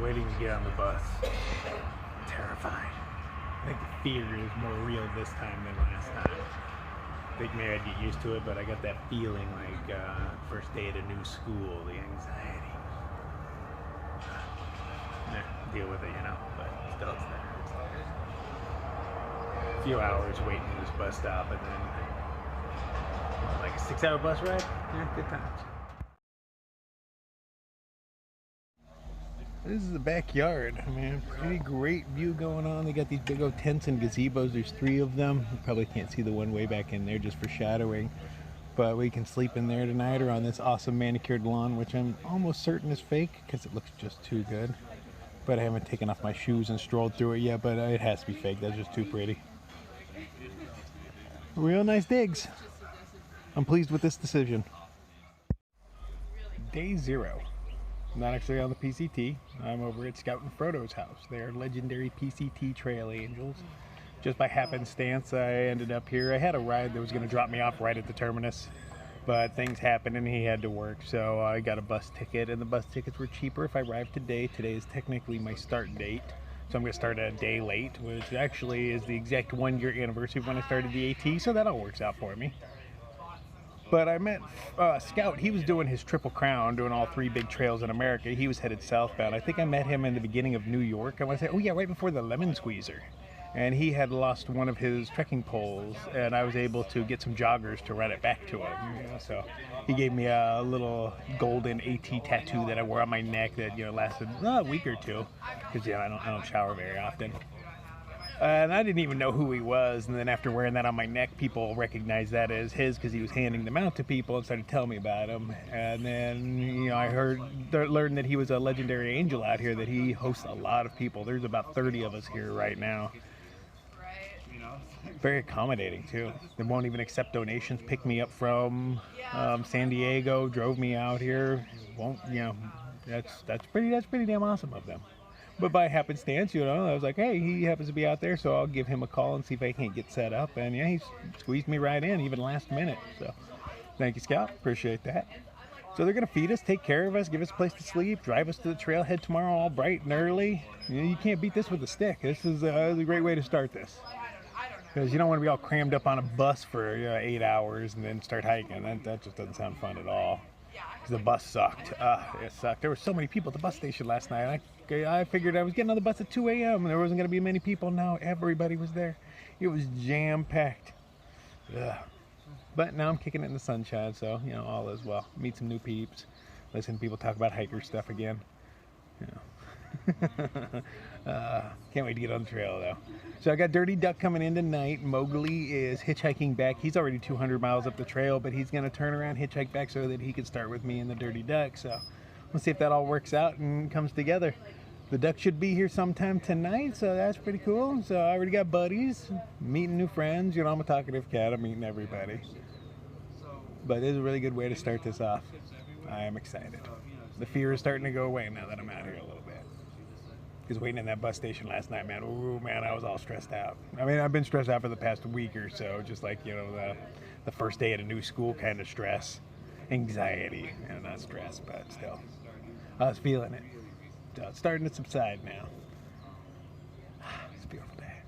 waiting to get on the bus. Terrified. I think the fear is more real this time than last time. I think maybe I'd get used to it, but I got that feeling like first day at a new school, the anxiety. Deal with it, you know, but still it's there. A few hours waiting at this bus stop, and then like a 6-hour bus ride. Yeah, good times. This is the backyard. I mean, pretty great view going on. They got these big old tents and gazebos. There's 3 of them. You probably can't see the one way back in there just for shadowing. But we can sleep in there tonight or on this awesome manicured lawn, which I'm almost certain is fake because it looks just too good. But I haven't taken off my shoes and strolled through it yet, but it has to be fake. That's just too pretty. Real nice digs. I'm pleased with this decision. Day 0. I'm not actually on the PCT. I'm over at Scout and Frodo's house. They are legendary PCT trail angels. Just by happenstance, I ended up here. I had a ride that was going to drop me off right at the terminus, but things happened and he had to work, so I got a bus ticket, and the bus tickets were cheaper if I arrived today. Today is technically my start date, so I'm going to start a day late, which actually is the exact 1-year anniversary of when I started the AT, so that all works out for me. But I met Scout. He was doing his Triple Crown, doing all 3 big trails in America. He was headed southbound. I think I met him in the beginning of New York. I want to say, oh yeah, right before the Lemon Squeezer. And he had lost one of his trekking poles, and I was able to get some joggers to run it back to him. You know, so he gave me a little golden AT tattoo that I wore on my neck that, you know, lasted a week or 2, because, you know, I don't shower very often. And I didn't even know who he was, and then after wearing that on my neck, people recognized that as his because he was handing them out to people and started telling me about him. And then, you know, I learned that he was a legendary angel out here, that he hosts a lot of people. There's about 30 of us here right now. Very accommodating too. They won't even accept donations. Picked me up from San Diego, drove me out here. Won't, you know, that's pretty damn awesome of them. But by happenstance, you know, I was like, hey, he happens to be out there, so I'll give him a call and see if I can't get set up. And yeah, he squeezed me right in, even last minute. So thank you, Scout. Appreciate that. So they're going to feed us, take care of us, give us a place to sleep, drive us to the trailhead tomorrow all bright and early. You know, you can't beat this with a stick. This is a great way to start this. Because you don't want to be all crammed up on a bus for 8 hours and then start hiking. That just doesn't sound fun at all. Because the bus sucked. It sucked. There were so many people at the bus station last night. I figured I was getting on the bus at 2 a.m. and there wasn't going to be many people. No, everybody was there. It was jam-packed. But now I'm kicking it in the sunshine, so, you know, all is well. Meet some new peeps. Listen to people talk about hiker stuff again. You know. Can't wait to get on the trail though. So I got Dirty Duck coming in tonight. Mowgli is hitchhiking back. He's already 200 miles up the trail, but he's gonna turn around, hitchhike back so that he can start with me in the Dirty Duck. So we'll see if that all works out and comes together. The duck should be here sometime tonight, so that's pretty cool. So I already got buddies, meeting new friends. You know, I'm a talkative cat. I'm meeting everybody. But it is a really good way to start this off. I am excited. The fear is starting to go away now that I'm out here a little bit. Because waiting in that bus station last night, man, ooh, man, I was all stressed out. I mean, I've been stressed out for the past week or so, just like, you know, the first day at a new school kind of stress. Anxiety, and not stress, but still. I was feeling it. So it's starting to subside now. It's a beautiful day.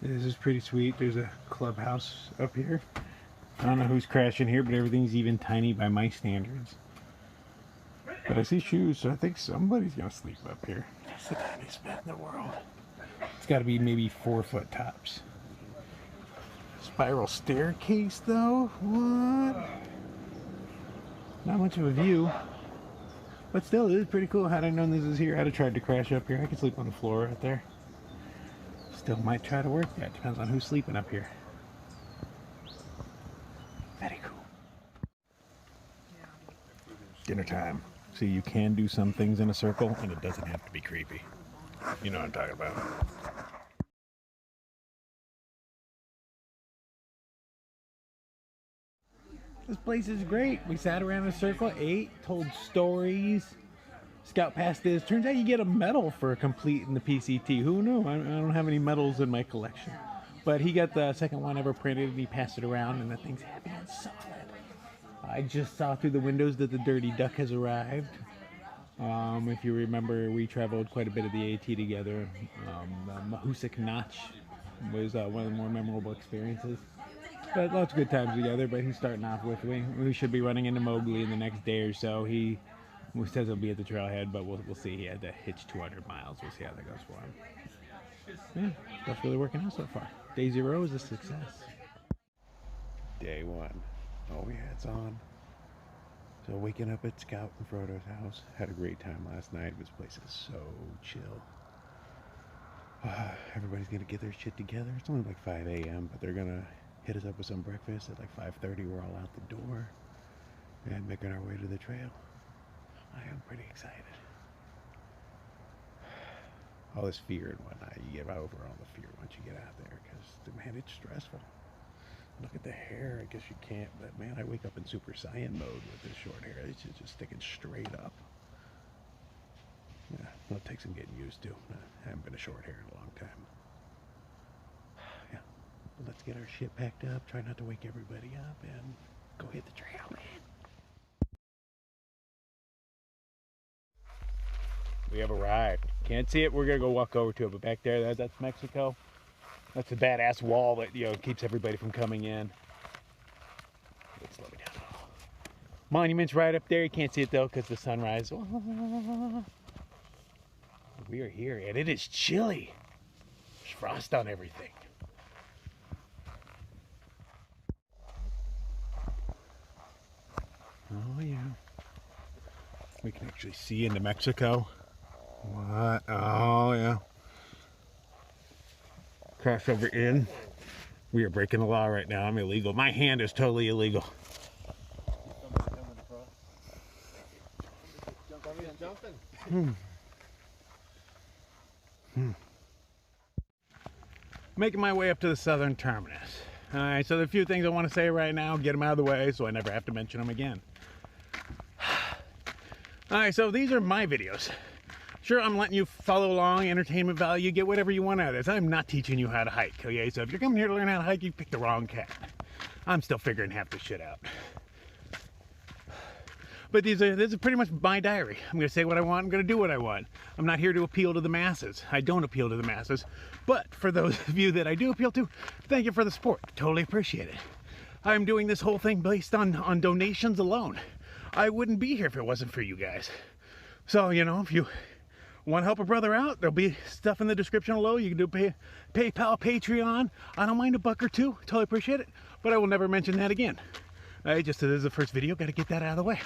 This is pretty sweet. There's a clubhouse up here. I don't know who's crashing here, but everything's even tiny by my standards. But I see shoes, so I think somebody's gonna sleep up here. It's the tiniest bed in the world. It's gotta be maybe 4 foot tops. Spiral staircase though? What? Not much of a view. But still, it is pretty cool. Had I known this is here, I'd have tried to crash up here. I could sleep on the floor right there. Still might try to work that. Depends on who's sleeping up here. Very cool. Dinner time. See, you can do some things in a circle, and it doesn't have to be creepy. You know what I'm talking about. This place is great. We sat around in a circle, ate, told stories. Scout passed this. Turns out you get a medal for completing the PCT. Who knew? I don't have any medals in my collection. But he got the second one ever printed, and he passed it around, and the thing's heavy and solid. I just saw through the windows that the Dirty Duck has arrived. If you remember, we traveled quite a bit of the AT together. The Mahusik Notch was one of the more memorable experiences. But lots of good times together, but he's starting off with me. We should be running into Mowgli in the next day or so. He says he'll be at the trailhead, but we'll see. He had to hitch 200 miles. We'll see how that goes for him. Yeah, stuff's really working out so far. Day 0 is a success. Day 1. Oh yeah, it's on. So waking up at Scout and Frodo's house. Had a great time last night. This place is so chill. Everybody's gonna get their shit together. It's only like 5 a.m., but they're gonna hit us up with some breakfast at like 5:30. We're all out the door and making our way to the trail. I am pretty excited. All this fear and whatnot, you get over all the fear once you get out there, because man, it's stressful. Look at the hair. I guess you can't, but man, I wake up in Super Saiyan mode with this short hair. It's just sticking straight up. Yeah, it'll take some getting used to. I haven't been a short hair in a long time. Yeah, well, let's get our shit packed up. Try not to wake everybody up and go hit the trail, man. We have arrived. Can't see it. We're gonna go walk over to it, but back there, that's Mexico. That's a badass wall that, you know, keeps everybody from coming in. Let's slow me down. Monument's right up there. You can't see it though because the sunrise. We are here, and it is chilly. There's frost on everything. Oh yeah. We can actually see into Mexico. What? Oh yeah. Crossover in. We are breaking the law right now. I'm illegal. My hand is totally illegal. Making my way up to the southern terminus. Alright, so there are a few things I want to say right now. Get them out of the way so I never have to mention them again. Alright, so these are my videos. Sure, I'm letting you follow along, entertainment value, get whatever you want out of this. I'm not teaching you how to hike, okay? So if you're coming here to learn how to hike, you picked the wrong cat. I'm still figuring half this shit out. But this is pretty much my diary. I'm gonna say what I want, I'm gonna do what I want. I'm not here to appeal to the masses. I don't appeal to the masses. But for those of you that I do appeal to, thank you for the support. Totally appreciate it. I'm doing this whole thing based on donations alone. I wouldn't be here if it wasn't for you guys. So, you know, if you want to help a brother out, there'll be stuff in the description below. You can do PayPal, Patreon. I don't mind $1 or $2. Totally appreciate it. But I will never mention that again. Just as this is the first video, got to get that out of the way.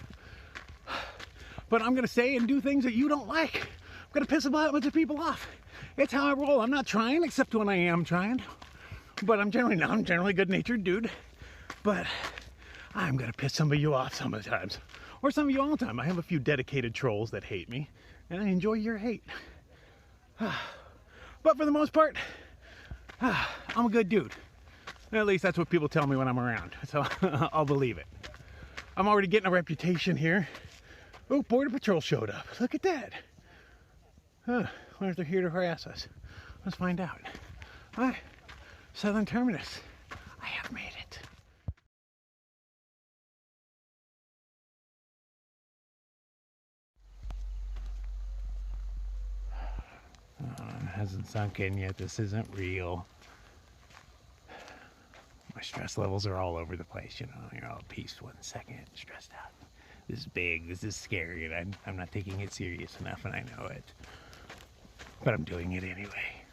But I'm going to say and do things that you don't like. I'm going to piss a bunch of people off. It's how I roll. I'm not trying, except when I am trying. But I'm generally a good-natured dude. But I'm going to piss some of you off some of the times. Or some of you all the time. I have a few dedicated trolls that hate me. And I enjoy your hate. But for the most part, I'm a good dude. At least that's what people tell me when I'm around. So I'll believe it. I'm already getting a reputation here. Oh, Border Patrol showed up. Look at that. Wonder if they're here to harass us. Let's find out. Hi, Southern Terminus. I have made it. It hasn't sunk in yet. This isn't real. My stress levels are all over the place, you know. You're all peaceful in a second, stressed out. This is big, this is scary, and I'm not taking it serious enough, and I know it. But I'm doing it anyway.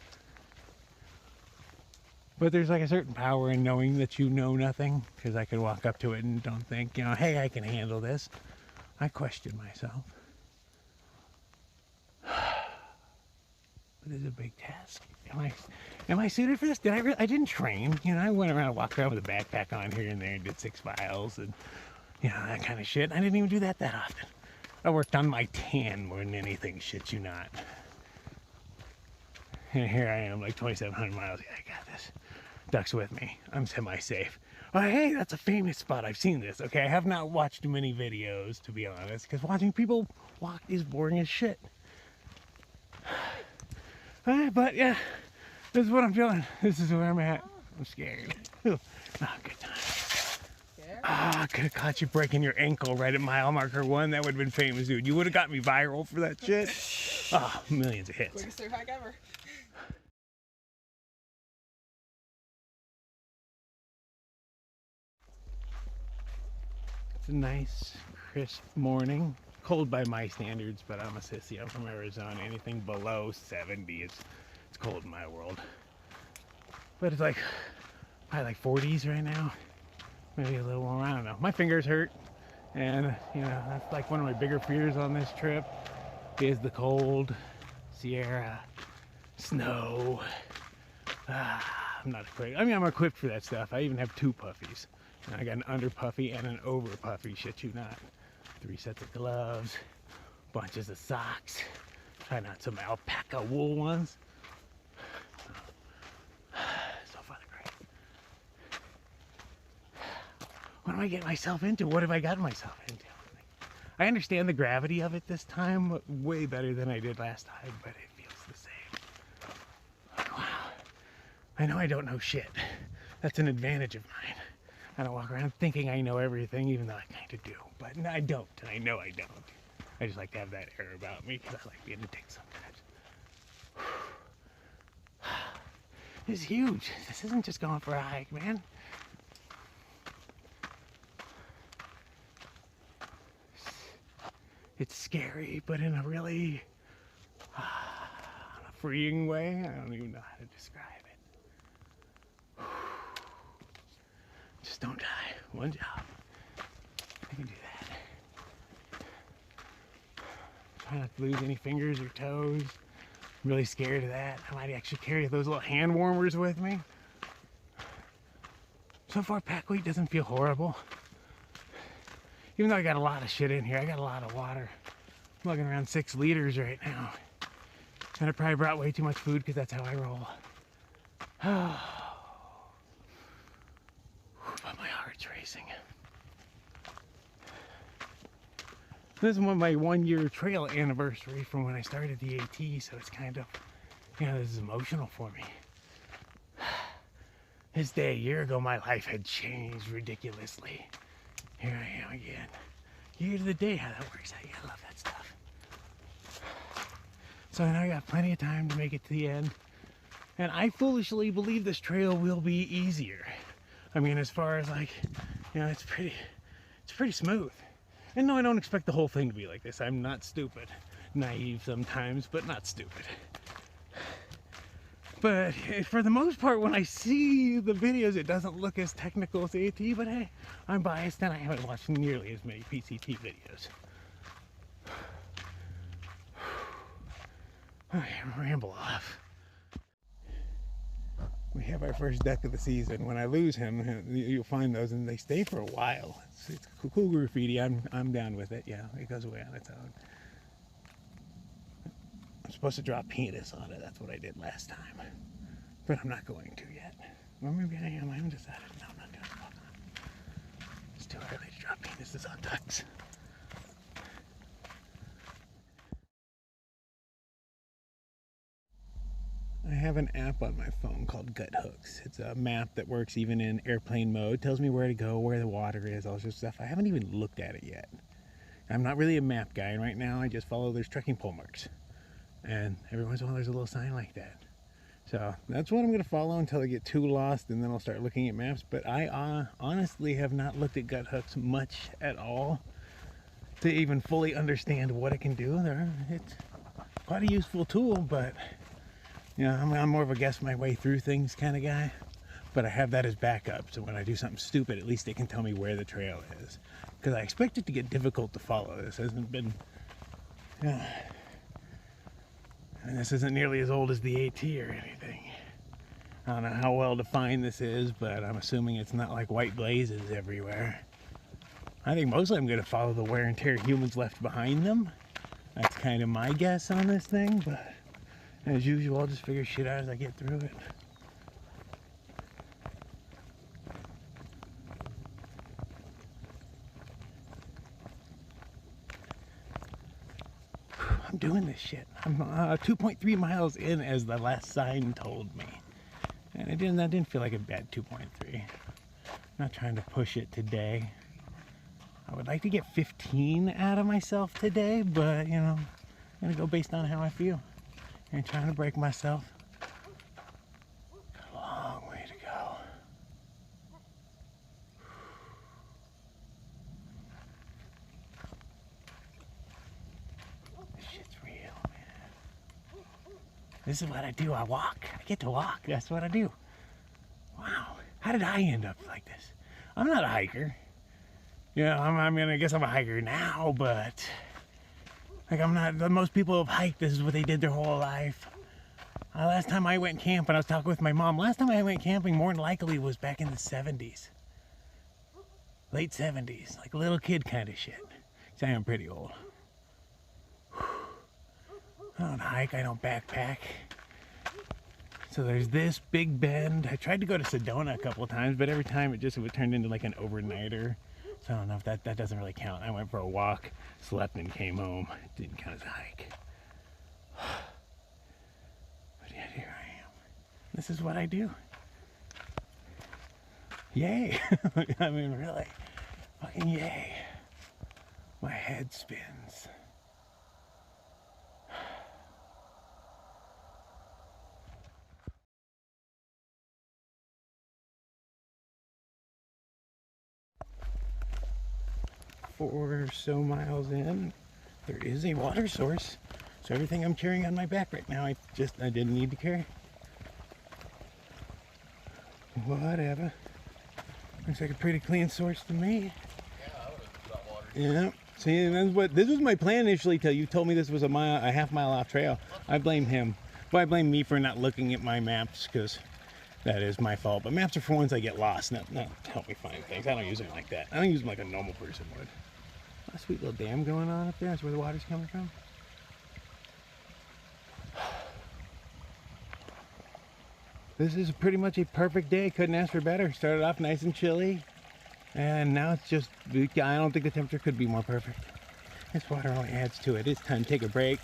But there's like a certain power in knowing that you know nothing, because I could walk up to it and don't think, you know, hey, I can handle this. I question myself. But it's a big task. Am I suited for this? I didn't train. You know, I went around, walked around with a backpack on here and there and did 6 miles and, you know, that kind of shit. I didn't even do that often. I worked on my tan more than anything, shit you not. And here I am, like 2,700 miles. Yeah, I got this. Duck's with me. I'm semi-safe. Oh, hey, that's a famous spot. I've seen this. Okay, I have not watched many videos, to be honest, because watching people walk is boring as shit. But yeah, this is what I'm feeling. This is where I'm at. I'm scared. Oh, good time. Ah, could have caught you breaking your ankle right at mile marker 1. That would have been famous, dude. You would have got me viral for that shit. Oh, millions of hits. Quickest through hike ever. It's a nice, crisp morning. Cold by my standards, but I'm a sissy. I'm from Arizona. Anything below 70 is it's cold in my world. But it's like probably like 40s right now. Maybe a little more, I don't know. My fingers hurt, and you know, that's like one of my bigger fears on this trip is the cold, Sierra, snow. I'm not equipped. I mean, I'm equipped for that stuff. I even have 2 puffies. And I got an under puffy and an over puffy, shit you not. 3 sets of gloves, bunches of socks. Try not some alpaca wool ones. So fucking great. What am I getting myself into? What have I gotten myself into? I understand the gravity of it this time way better than I did last time, but it feels the same. Wow. I know I don't know shit. That's an advantage of mine. I don't walk around thinking I know everything, even though I kind of do. But I don't, and I know I don't. I just like to have that air about me because I like being a dick sometimes. This is huge. This isn't just going for a hike, man. It's scary, but in a really freeing way. I don't even know how to describe it. Just don't die. One job. I can do that. Try not to lose any fingers or toes. I'm really scared of that. I might actually carry those little hand warmers with me. So far, pack weight doesn't feel horrible. Even though I got a lot of shit in here, I got a lot of water. I'm looking around 6 liters right now. And I probably brought way too much food because that's how I roll. But my heart's racing. This is my 1-year trail anniversary from when I started the AT, so it's kind of, you know, this is emotional for me. This day a year ago, my life had changed ridiculously. Here I am again. Year to the day, how that works out. I love that stuff. So I know I got plenty of time to make it to the end. And I foolishly believe this trail will be easier. I mean, as far as like, you know, it's pretty smooth. And no, I don't expect the whole thing to be like this. I'm not stupid. Naive sometimes, but not stupid. But for the most part, when I see the videos, it doesn't look as technical as AT, but hey, I'm biased and I haven't watched nearly as many PCT videos. Okay, ramble off. We have our first deck of the season. When I lose him, you'll find those and they stay for a while. It's cool graffiti. I'm down with it. Yeah, it goes away on its own. I'm supposed to draw penis on it. That's what I did last time. But I'm not going to yet. Well, maybe I am. I haven't decided. No, I'm not doing it. It's too early to draw penises on ducks. I have an app on my phone called Gut Hooks. It's a map that works even in airplane mode. It tells me where to go, where the water is, all this stuff. I haven't even looked at it yet. I'm not really a map guy, and right now I just follow there's trekking pole marks. And every once in a while there's a little sign like that. So that's what I'm going to follow until I get too lost, and then I'll start looking at maps. But I honestly have not looked at Gut Hooks much at all to even fully understand what it can do. It's quite a useful tool, but you know, I'm more of a guess my way through things kind of guy. But I have that as backup, so when I do something stupid, at least it can tell me where the trail is. Because I expect it to get difficult to follow. This hasn't been... and this isn't nearly as old as the AT or anything. I don't know how well defined this is, but I'm assuming it's not like white blazes everywhere. I think mostly I'm going to follow the wear and tear humans left behind them. That's kind of my guess on this thing, but as usual, I'll just figure shit out as I get through it. I'm doing this shit. I'm 2.3 miles in, as the last sign told me. And that didn't feel like a bad 2.3. I'm not trying to push it today. I would like to get 15 out of myself today, but you know, I'm gonna go based on how I feel. I ain't trying to break myself. Got a long way to go. This shit's real, man. This is what I do. I walk. I get to walk. That's what I do. Wow. How did I end up like this? I'm not a hiker. Yeah, I guess I'm a hiker now, but like I'm not. Most people have hiked. This is what they did their whole life. Last time I went camping, I was talking with my mom. Last time I went camping, more than likely, was back in the 70s, late 70s, like a little kid kind of shit. So I am pretty old. I don't hike. I don't backpack. So there's this big bend. I tried to go to Sedona a couple of times, but every time it would turn into like an overnighter. So I don't know if that doesn't really count. I went for a walk, slept, and came home. It didn't count as a hike. But yet here I am. This is what I do. Yay. I mean, really. Fucking yay. My head spins. Four or so miles in, there is a water source. So everything I'm carrying on my back right now, I didn't need to carry. Whatever. Looks like a pretty clean source to me. Yeah, I would have got water. Yeah. See, this was my plan initially till you told me this was a half mile off trail. I blame him. Well, I blame me for not looking at my maps, because that is my fault. But maps are for ones I get lost, not to help me find things. I don't use them like that. I don't use them like a normal person would. A sweet little dam going on up there. That's where the water's coming from. This is pretty much a perfect day. Couldn't ask for better. Started off nice and chilly, and now it's just, I don't think the temperature could be more perfect. This water only adds to it. It's time to take a break,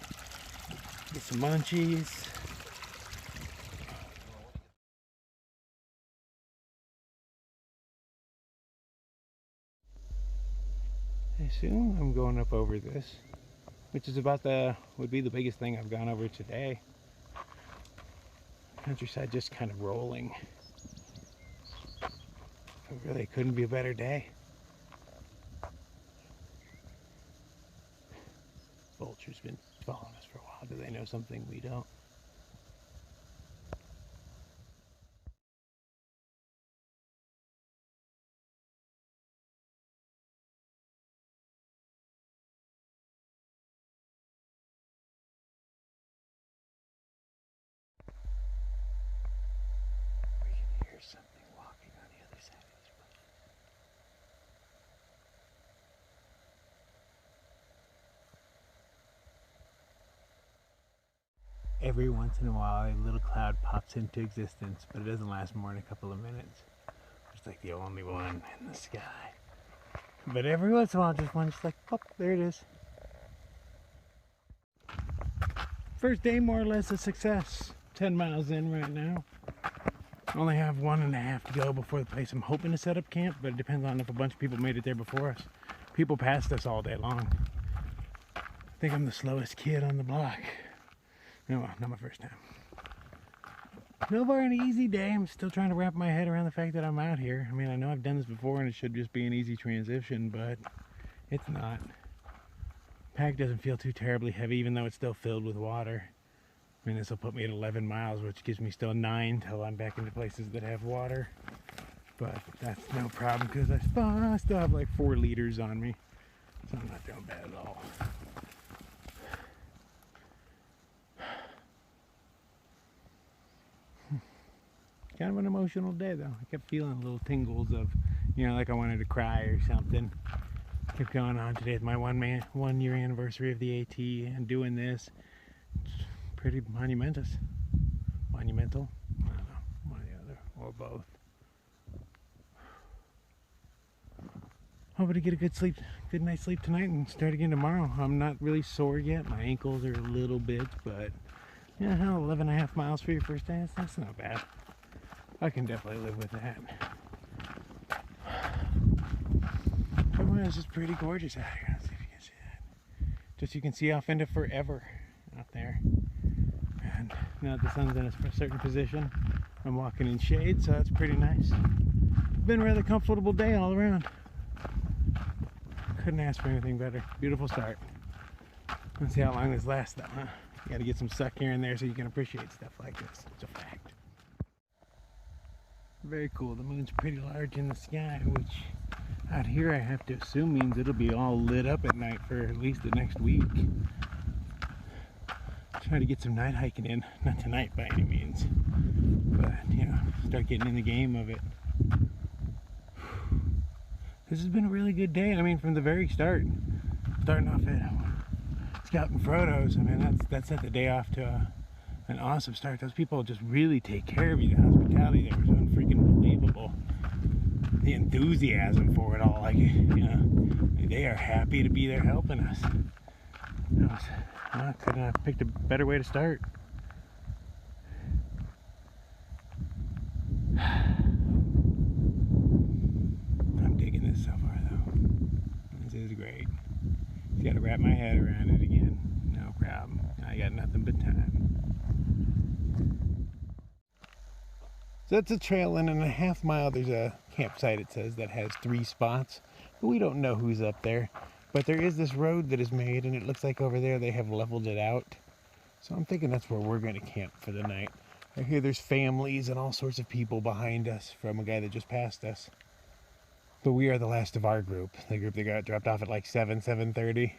get some munchies. I assume I'm going up over this, which is would be the biggest thing I've gone over today. Countryside just kind of rolling. It really couldn't be a better day. Vulture's been following us for a while. Do they know something we don't? We can hear something walking on the other side of this place. Every once in a while, a little cloud pops into existence, but it doesn't last more than a couple of minutes. It's like the only one in the sky. But every once in a while, just one, just like, pop, there it is. First day, more or less, a success. 10 miles in right now. Only have 1.5 to go before the place I'm hoping to set up camp, but it depends on if a bunch of people made it there before us. People passed us all day long. I think I'm the slowest kid on the block. No, not my first time. No bar an easy day. I'm still trying to wrap my head around the fact that I'm out here. I mean, I know I've done this before and it should just be an easy transition, but it's not. Pack doesn't feel too terribly heavy, even though it's still filled with water. I mean, this will put me at 11 miles, which gives me still 9 till I'm back into places that have water. But that's no problem because I still have like 4 liters on me. So I'm not doing bad at all. Kind of an emotional day though. I kept feeling little tingles of, like I wanted to cry or something. Kept going on. Today is my 1 year anniversary of the AT and doing this. It's pretty monumental. I don't know, one or the other, or both. Hoping to get a good night's sleep tonight and start again tomorrow. I'm not really sore yet. My ankles are a little bit, but 11.5 miles for your first day, that's not bad. I can definitely live with that. Well, it's just pretty gorgeous out here. Let's see if you can see that. Just you can see off into forever out there. And now that the sun's in a certain position, I'm walking in shade, so that's pretty nice. Been a rather comfortable day all around. Couldn't ask for anything better. Beautiful start. Let's see how long this lasts though, huh? You gotta get some suck here and there so you can appreciate stuff like this. It's a fact. Very cool. The moon's pretty large in the sky, which out here I have to assume means it'll be all lit up at night for at least the next week. Try to get some night hiking in. Not tonight by any means, but you know, start getting in the game of it. This has been a really good day. I mean, from the very start, starting off at Scouting Frodo's, I mean, that set the day off to an awesome start. Those people just really take care of you. The hospitality there was unfreaking believable. The enthusiasm for it all, like, you know, they are happy to be there helping us. I couldn't have picked a better way to start. I'm digging this so far though. This is great. Just gotta wrap my head around it again. No problem. I got nothing but time. So that's a trail, and in a half mile there's a campsite, it says, that has 3 spots. But we don't know who's up there. But there is this road that is made, and it looks like over there they have leveled it out. So I'm thinking that's where we're going to camp for the night. I hear there's families and all sorts of people behind us from a guy that just passed us. But we are the last of our group. The group that got dropped off at like 7:30.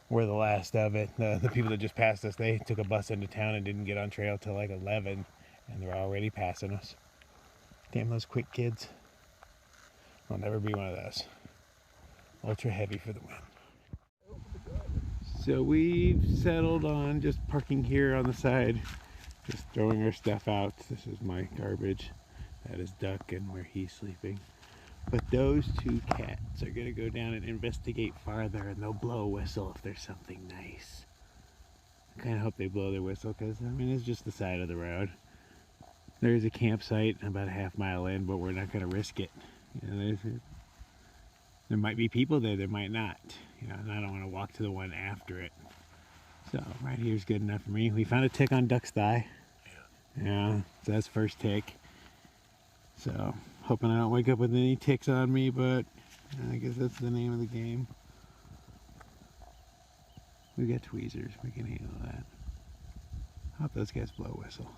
We're the last of it. The people that just passed us, they took a bus into town and didn't get on trail till like 11. And they're already passing us. Damn those quick kids. I'll never be one of those. Ultra heavy for the win. So we've settled on just parking here on the side, just throwing our stuff out. This is my garbage. That is Duck and where he's sleeping. But those 2 cats are gonna go down and investigate farther, and they'll blow a whistle if there's something nice. I kinda hope they blow their whistle, because I mean, it's just the side of the road. There's a campsite about a half mile in, but we're not gonna risk it. You know, there might be people there, there might not. You know, and I don't want to walk to the one after it. So right here's good enough for me. We found a tick on Duck's thigh. Yeah, so that's first tick. So hoping I don't wake up with any ticks on me, but I guess that's the name of the game. We got tweezers, we can handle that. I hope those guys blow a whistle.